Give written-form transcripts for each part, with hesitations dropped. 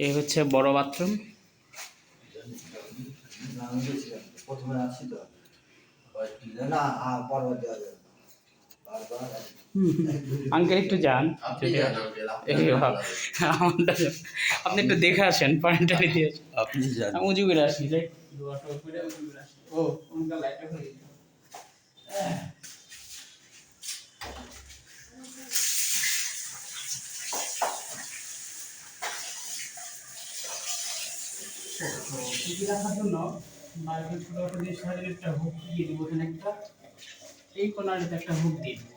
এই হচ্ছে বড় বাথরুম। প্রথমে আসছি তো না পরবর্তী আঙ্কেল একটু যান, আপনি একটু দেখে আসেন, পয়েন্টটা নিতে আপনি যান। উজু করে আসি রে, ও উনকা লাইটটা হয়ে গেল। টিভি রাখার জন্য মার্কেট ছোট দিয়ে সাইডে একটা হুক দিয়ে দিব, এখানে একটা, এই কোনারে একটা হুক দিয়ে দিব,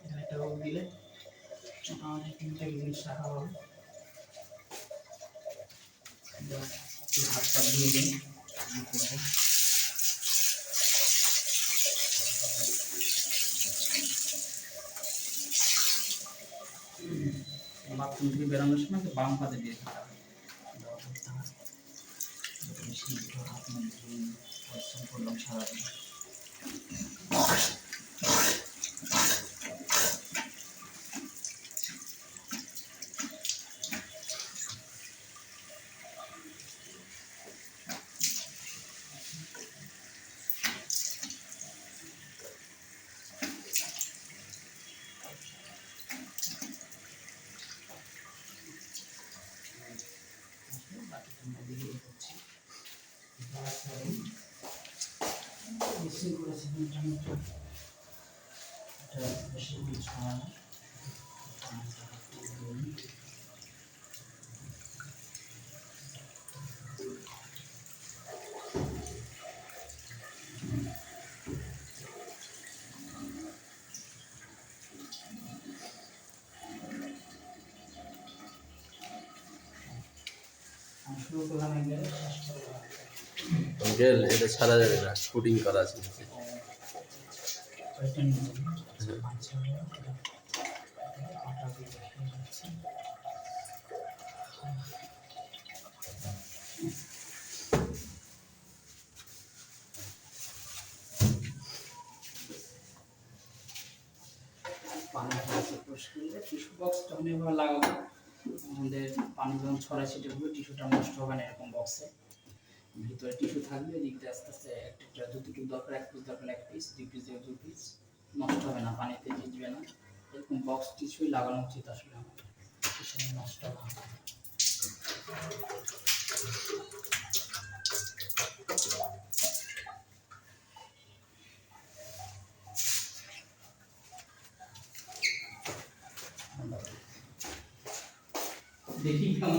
এখানে একটা হুক দিলে আমাদের তিনটা জিনিস রাখা হবে। একটু হাত পা ধুয়ে দিন। বাথরুম থেকে বেরোনোর সময় বাম পাতে দিয়ে দিতে হবে। হাত মুখ ধুয়ে পরিশ্রম করলাম সারাদিন। আঙ্কেল এটা ছাড়া যাবে না, শুটিং করা আছে। টিস্যু বক্স যখন এভাবে লাগাবো, আমাদের পানি যখন ছড়ায় সেটা হবে, টিস্যুটা নষ্ট হবে না এরকম বক্সে। ভিতরে টিস্যু থাকবে, এদিক দিয়ে আস্তে আস্তে একটা যতটুকু দরকার, এক পিস দরকার এক পিস, দুই পিস দিয়ে দুই পিস, নষ্ট হবে না, পানিতে ভিজবে না। এরকম বক্স টিস্যুই লাগানো উচিত আসলে আমাদের, নষ্ট না হয়। দেখি কেমন